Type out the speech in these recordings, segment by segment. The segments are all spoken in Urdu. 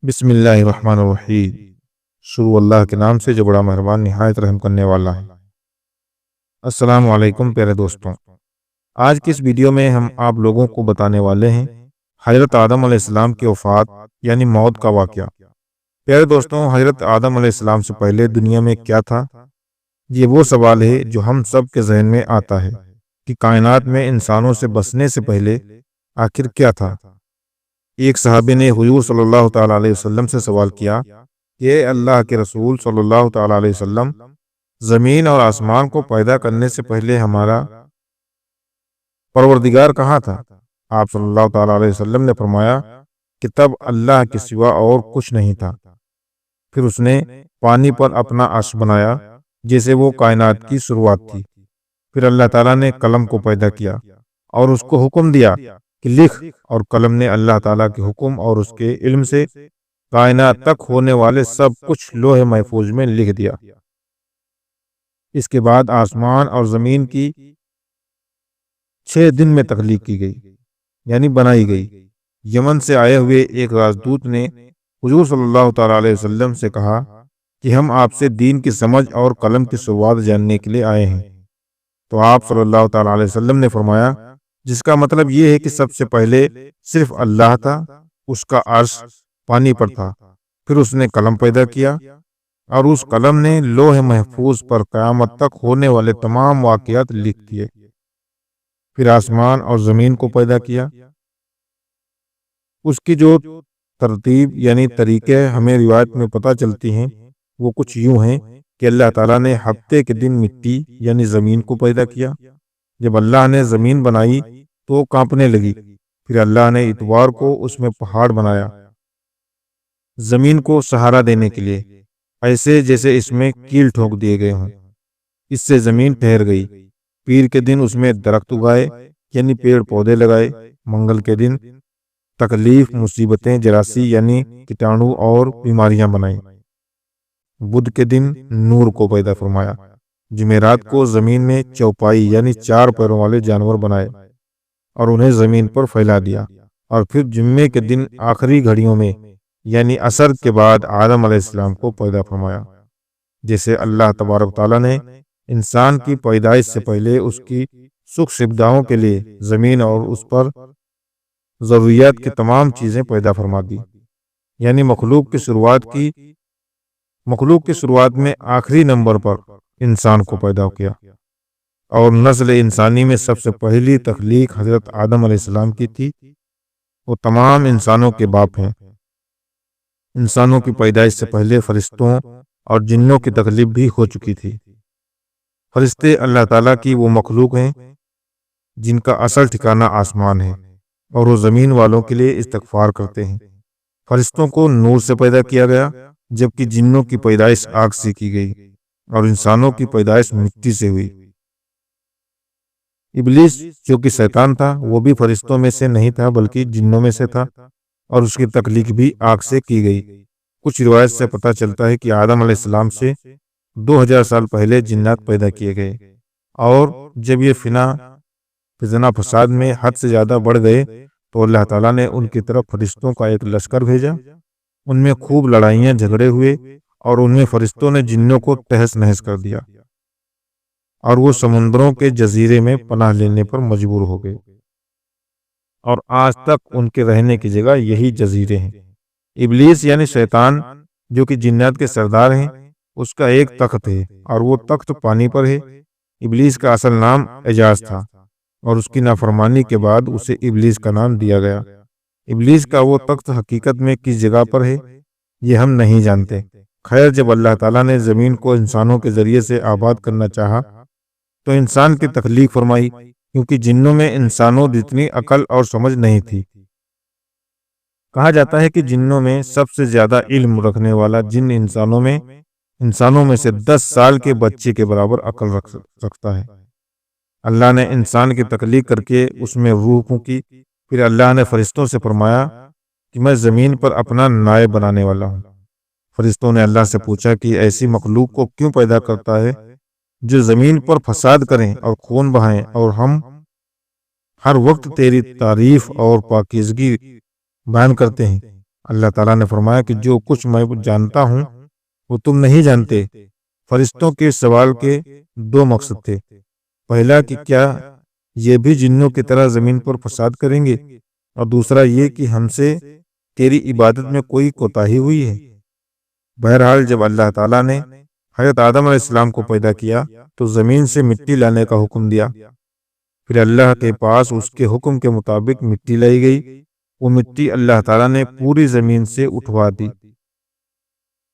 بسم اللہ الرحمن الرحیم۔ شروع اللہ کے نام سے جو بڑا مہربان نہایت رحم کرنے والا ہے۔ السلام علیکم پیارے دوستوں، آج کی اس ویڈیو میں ہم آپ لوگوں کو بتانے والے ہیں حضرت آدم علیہ السلام کی وفات یعنی موت کا واقعہ۔ پیارے دوستوں، حضرت آدم علیہ السلام سے پہلے دنیا میں کیا تھا؟ یہ وہ سوال ہے جو ہم سب کے ذہن میں آتا ہے کہ کائنات میں انسانوں سے بسنے سے پہلے آخر کیا تھا؟ ایک صحابی نے حضور صلی اللہ تعالیٰ علیہ وسلم سے سوال کیا کہ اے اللہ کے رسول صلی اللہ تعالیٰ علیہ وسلم، زمین اور آسمان کو پیدا کرنے سے پہلے ہمارا پروردگار کہاں تھا؟ آپ صلی اللہ تعالیٰ علیہ وسلم نے فرمایا کہ تب اللہ کے سوا اور کچھ نہیں تھا۔ پھر اس نے پانی پر اپنا عرش بنایا جیسے وہ کائنات کی شروعات تھی۔ پھر اللہ تعالیٰ نے قلم کو پیدا کیا اور اس کو حکم دیا کہ لکھ، اور قلم نے اللہ تعالیٰ کے حکم اور اس کے علم سے کائنات تک ہونے والے سب کچھ لوح محفوظ میں لکھ دیا۔ اس کے بعد آسمان اور زمین کی 6 دن میں تخلیق کی گئی یعنی بنائی گئی۔ یمن سے آئے ہوئے ایک راجدوت نے حضور صلی اللہ تعالیٰ علیہ وسلم سے کہا کہ ہم آپ سے دین کی سمجھ اور قلم کی شروعات جاننے کے لیے آئے ہیں۔ تو آپ صلی اللہ تعالیٰ علیہ وسلم نے فرمایا، جس کا مطلب یہ ہے کہ سب سے پہلے صرف اللہ تھا، اس کا عرش پانی پر تھا، پھر اس نے قلم پیدا کیا اور اس قلم نے لوح محفوظ پر قیامت تک ہونے والے تمام واقعات لکھ دیے۔ پھر آسمان اور زمین کو پیدا کیا۔ اس کی جو ترتیب یعنی طریقے ہمیں روایت میں پتہ چلتی ہیں وہ کچھ یوں ہیں کہ اللہ تعالیٰ نے ہفتے کے دن مٹی یعنی زمین کو پیدا کیا۔ جب اللہ نے زمین بنائی تو کانپنے لگی۔ پھر اللہ نے اتوار کو اس میں پہاڑ بنایا زمین کو سہارا دینے کے لیے، ایسے جیسے اس میں کیل ٹھوک دیے گئے ہوں۔ اس سے زمین ٹھہر گئی۔ پیر کے دن اس میں درخت اگائے یعنی پیڑ پودے لگائے۔ منگل کے دن تکلیف، مصیبتیں، جراثی یعنی کیٹانو اور بیماریاں بنائیں۔ بدھ کے دن نور کو پیدا فرمایا۔ جمعرات کو زمین میں چوپائی یعنی 4 پیروں والے جانور بنائے اور انہیں زمین پر پھیلا دیا۔ اور پھر جمعے کے دن آخری گھڑیوں میں یعنی عصر کے بعد آدم علیہ السلام کو پیدا فرمایا۔ جیسے اللہ تبارک تعالیٰ نے انسان کی پیدائش سے پہلے اس کی سکھ سودھاؤں کے لیے زمین اور اس پر ضروریات کی تمام چیزیں پیدا فرما دی، یعنی مخلوق کی شروعات میں آخری نمبر پر انسان کو پیدا کیا۔ اور نسل انسانی میں سب سے پہلی تخلیق حضرت آدم علیہ السلام کی تھی۔ وہ تمام انسانوں کے باپ ہیں۔ انسانوں کی پیدائش سے پہلے فرشتوں اور جنوں کی تخلیق بھی ہو چکی تھی۔ فرشتے اللہ تعالیٰ کی وہ مخلوق ہیں جن کا اصل ٹھکانہ آسمان ہے اور وہ زمین والوں کے لیے استغفار کرتے ہیں۔ فرشتوں کو نور سے پیدا کیا گیا، جبکہ جنوں کی پیدائش آگ سے کی گئی اور انسانوں کی پیدائش مٹی سے ہوئی۔ ابلیس جو کہ شیطان تھا وہ بھی فرشتوں میں سے نہیں تھا بلکہ جنوں میں سے تھا، اور اس کی تخلیق بھی آگ سے کی گئی۔ کچھ روایت سے پتہ چلتا ہے کہ آدم علیہ السلام سے 2000 سال پہلے جنات پیدا کیے گئے، اور جب یہ فضنا فساد میں حد سے زیادہ بڑھ گئے تو اللہ تعالیٰ نے ان کی طرف فرشتوں کا ایک لشکر بھیجا۔ ان میں خوب لڑائیاں جھگڑے ہوئے اور ان میں فرشتوں نے جنوں کو تہس نہس کر دیا اور وہ سمندروں کے جزیرے میں پناہ لینے پر مجبور ہو گئے، اور آج تک ان کے رہنے کی جگہ یہی جزیرے ہیں۔ ابلیس یعنی شیطان جو کہ جنات کے سردار ہیں، اس کا ایک تخت ہے اور وہ تخت پانی پر ہے۔ ابلیس کا اصل نام اعجاز تھا اور اس کی نافرمانی کے بعد اسے ابلیس کا نام دیا گیا۔ ابلیس کا وہ تخت حقیقت میں کس جگہ پر ہے یہ ہم نہیں جانتے۔ خیر، جب اللہ تعالیٰ نے زمین کو انسانوں کے ذریعے سے آباد کرنا چاہا تو انسان کی تخلیق فرمائی، کیونکہ جنوں میں انسانوں جتنی عقل اور سمجھ نہیں تھی۔ کہا جاتا ہے کہ جنوں میں سب سے زیادہ علم رکھنے والا جن انسانوں میں سے 10 سال کے بچے کے برابر عقل رکھتا ہے۔ اللہ نے انسان کی تخلیق کر کے اس میں روح پھونکی۔ پھر اللہ نے فرشتوں سے فرمایا کہ میں زمین پر اپنا نائب بنانے والا ہوں۔ فرشتوں نے اللہ سے پوچھا کہ ایسی مخلوق کو کیوں پیدا کرتا ہے جو زمین پر فساد کریں اور خون بہائیں، اور ہم ہر وقت تیری تعریف اور پاکیزگی بیان کرتے ہیں۔ اللہ تعالیٰ نے فرمایا کہ جو کچھ میں جانتا ہوں وہ تم نہیں جانتے۔ فرشتوں کے سوال کے دو مقصد تھے، پہلا کہ کیا یہ بھی جنوں کی طرح زمین پر فساد کریں گے، اور دوسرا یہ کہ ہم سے تیری عبادت میں کوئی کوتاہی ہوئی ہے۔ بہرحال جب اللہ تعالیٰ نے حضرت آدم علیہ السلام کو پیدا کیا تو زمین سے مٹی لانے کا حکم دیا، پھر اللہ کے پاس اس کے حکم کے مطابق مٹی لائی گئی۔ وہ مٹی اللہ تعالیٰ نے پوری زمین سے اٹھوا دی۔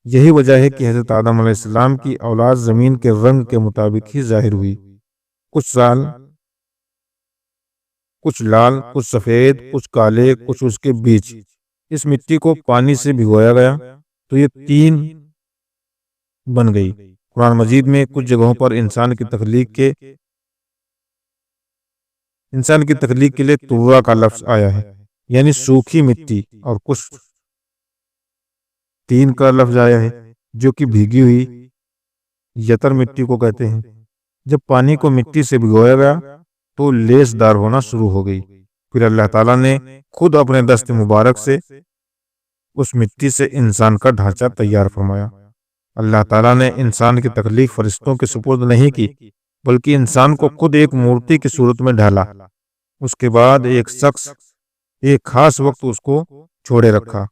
یہی وجہ ہے کہ حضرت آدم علیہ السلام کی اولاد زمین کے رنگ کے مطابق ہی ظاہر ہوئی، کچھ لال، کچھ سفید، کچھ کالے، کچھ اس کے بیچ۔ اس مٹی کو پانی سے بھگویا گیا تو یہ تین بن گئی۔ قرآن مجید میں کچھ جگہوں پر انسان کی تخلیق کے لیے ترا کا لفظ آیا ہے، یعنی سوکھی مٹی، اور کچھ تین کا لفظ آیا ہے جو کہ بھیگی ہوئی یتر مٹی کو کہتے ہیں۔ جب پانی کو مٹی سے بھگویا گیا تو لیس دار ہونا شروع ہو گئی، پھر اللہ تعالیٰ نے خود اپنے دست مبارک سے اس مٹی سے انسان کا ڈھانچہ تیار فرمایا۔ اللہ تعالیٰ نے انسان کی تخلیق فرشتوں کے سپرد نہیں کی، بلکہ انسان کو خود ایک مورتی کی صورت میں ڈھالا۔ اس کے بعد ایک شخص ایک خاص وقت اس کو چھوڑے رکھا،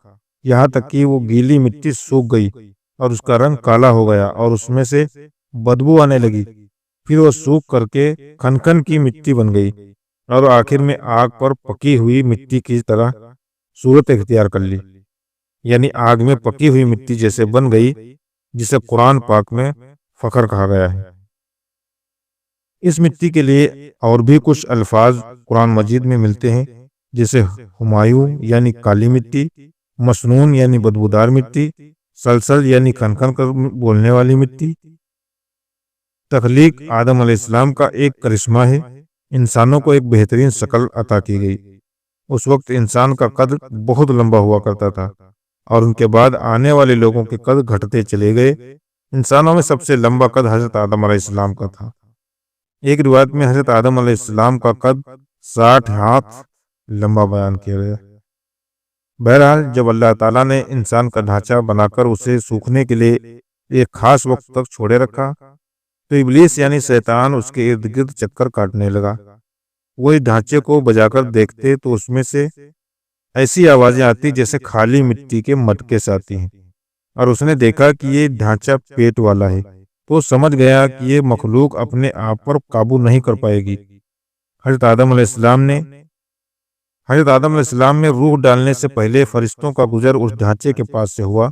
یہاں تک کہ وہ گیلی مٹی سوکھ گئی اور اس کا رنگ کالا ہو گیا اور اس میں سے بدبو آنے لگی۔ پھر وہ سوکھ کر کے کھنکن کی مٹی بن گئی اور آخر میں آگ پر پکی ہوئی مٹی کی طرح صورت اختیار کر لی، یعنی آگ میں پکی ہوئی مٹی جیسے بن گئی، جسے قرآن پاک میں فخر کہا گیا ہے۔ اس مٹی کے لیے اور بھی کچھ الفاظ قرآن مجید میں ملتے ہیں، جیسے ہمایوں یعنی کالی مٹی، مسنون یعنی بدبودار مٹی، سلسل یعنی کھنکن کر بولنے والی مٹی۔ تخلیق آدم علیہ السلام کا ایک کرشمہ ہے۔ انسانوں کو ایک بہترین شکل عطا کی گئی۔ اس وقت انسان کا قد بہت لمبا ہوا کرتا تھا اور ان کے بعد آنے والے لوگوں کے قد گھٹتے چلے گئے۔ انسانوں میں سب سے لمبا قد حضرت آدم علیہ السلام کا تھا۔ ایک روایت میں حضرت آدم علیہ السلام کا قد 60 ہاتھ لمبا بیان کیا گیا۔ بہرحال جب اللہ تعالیٰ نے انسان کا ڈھانچہ بنا کر اسے سوکھنے کے لیے ایک خاص وقت تک چھوڑے رکھا تو ابلیس یعنی شیطان اس کے ارد گرد چکر کاٹنے لگا۔ وہ اس ڈھانچے کو بجا کر دیکھتے تو اس میں سے ایسی آوازیں آتی جیسے خالی مٹی کے مٹکے سے آتی ہیں، اور اس نے دیکھا کہ یہ ڈھانچہ پیٹ والا ہے تو سمجھ گیا کہ یہ مخلوق اپنے آپ پر قابو نہیں کر پائے گی۔ حضرت آدم علیہ السلام میں روح ڈالنے سے پہلے فرشتوں کا گزر اس ڈھانچے کے پاس سے ہوا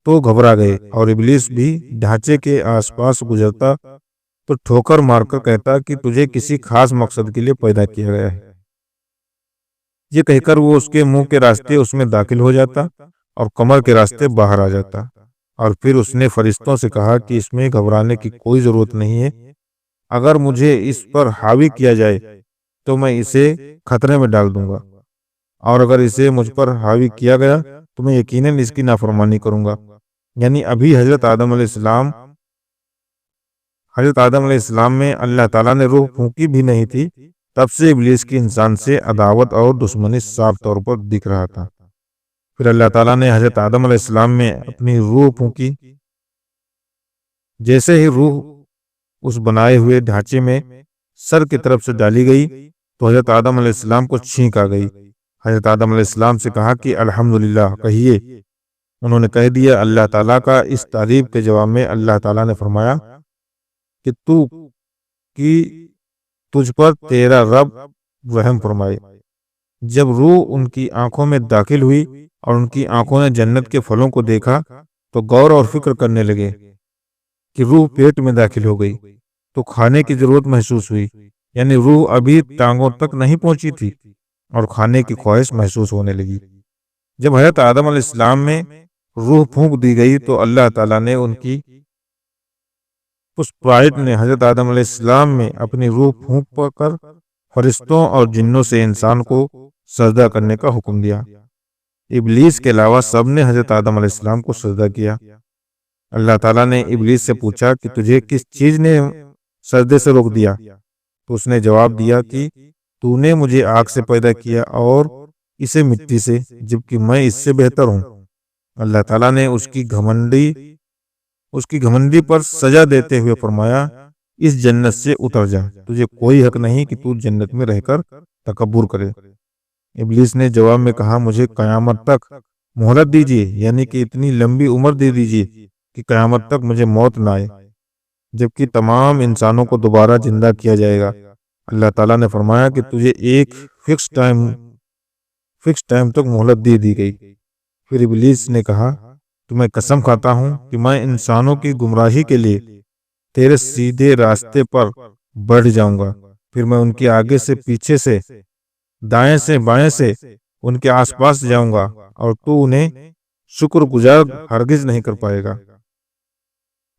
تو گھبرا گئے، اور ابلیس بھی ڈھانچے کے آس پاس گزرتا تو ٹھوکر مار کر کہتا کہ تجھے کسی خاص مقصد کے لیے پیدا کیا گیا ہے۔ یہ کہہ کر وہ اس کے منہ کے راستے اس میں داخل ہو جاتا اور کمر کے راستے باہر آ جاتا، اور پھر اس نے فرشتوں سے کہا کہ اس میں گھبرانے کی کوئی ضرورت نہیں ہے، اگر مجھے اس پر حاوی کیا جائے تو میں اسے خطرے میں ڈال دوں گا، اور اگر اسے مجھ پر حاوی کیا گیا تو میں یقیناً اس کی نافرمانی کروں گا۔ یعنی ابھی حضرت آدم علیہ السلام میں اللہ تعالیٰ نے روح پھونکی بھی نہیں تھی، تب سے ابلیس کی انسان سے عداوت اور دشمنی صاف طور پر دکھ رہا تھا۔ پھر اللہ تعالیٰ نے حضرت آدم علیہ السلام میں اپنی روح پھونکی۔ جیسے ہی روح اس بنائے ہوئے ڈھانچے میں سر کی طرف سے ڈالی گئی تو حضرت آدم علیہ السلام کو چھینک آ گئی۔ حضرت آدم علیہ السلام سے کہا کہ الحمدللہ کہیے۔ انہوں نے کہہ دیا اللہ تعالیٰ کا۔ اس تعریف کے جواب میں اللہ تعالیٰ نے فرمایا کہ تجھ پر تیرا رب رحم فرمائے۔ جب روح ان کی آنکھوں میں داخل ہوئی اور ان کی آنکھوں نے جنت کے پھلوں کو دیکھا تو غور اور فکر کرنے لگے کہ روح پیٹ میں داخل ہو گئی تو کھانے کی ضرورت محسوس ہوئی، یعنی روح ابھی ٹانگوں تک نہیں پہنچی تھی اور کھانے کی خواہش محسوس ہونے لگی۔ جب حضرت آدم علیہ السلام میں روح پھونک دی گئی تو اللہ تعالیٰ نے اس پرائٹ نے حضرت آدم علیہ السلام میں اپنی روح پھونک کر فرشتوں اور جنوں سے انسان کو سجدہ کرنے کا حکم دیا۔ ابلیس کے علاوہ سب نے حضرت آدم علیہ السلام کو سجدہ کیا۔ اللہ تعالیٰ نے ابلیس سے پوچھا کہ تجھے کس چیز نے سجدے سے روک دیا؟ تو اس نے جواب دیا کہ تو نے مجھے آگ سے پیدا کیا اور اسے مٹی سے جبکہ میں اس سے بہتر ہوں۔ اللہ تعالیٰ نے اس کی گھمنڈی پر سزا دیتے ہوئے فرمایا اس جنت سے اتر جا، تجھے کوئی حق نہیں کہ تو جنت میں رہ کر تکبر کرے۔ ابلیس نے جواب میں کہا مجھے قیامت تک مہلت دیجیے، یعنی کہ اتنی لمبی عمر دے دیجیے کہ قیامت تک مجھے موت نہ آئے، جبکہ تمام انسانوں کو دوبارہ زندہ کیا جائے گا۔ اللہ تعالیٰ نے فرمایا کہ تجھے ایک فکس ٹائم تک مہلت دے دی گئی۔ پھر ابلیس نے کہا تو میں قسم کھاتا ہوں کہ میں انسانوں کی گمراہی کے لیے تیرے سیدھے راستے پر بڑھ جاؤں گا، پھر میں ان کے آگے سے پیچھے سے دائیں سے بائیں سے ان کے آس پاس جاؤں گا اور تو انہیں شکر گزار ہرگز نہیں کر پائے گا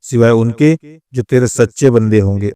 سوائے ان کے جو تیرے سچے بندے ہوں گے۔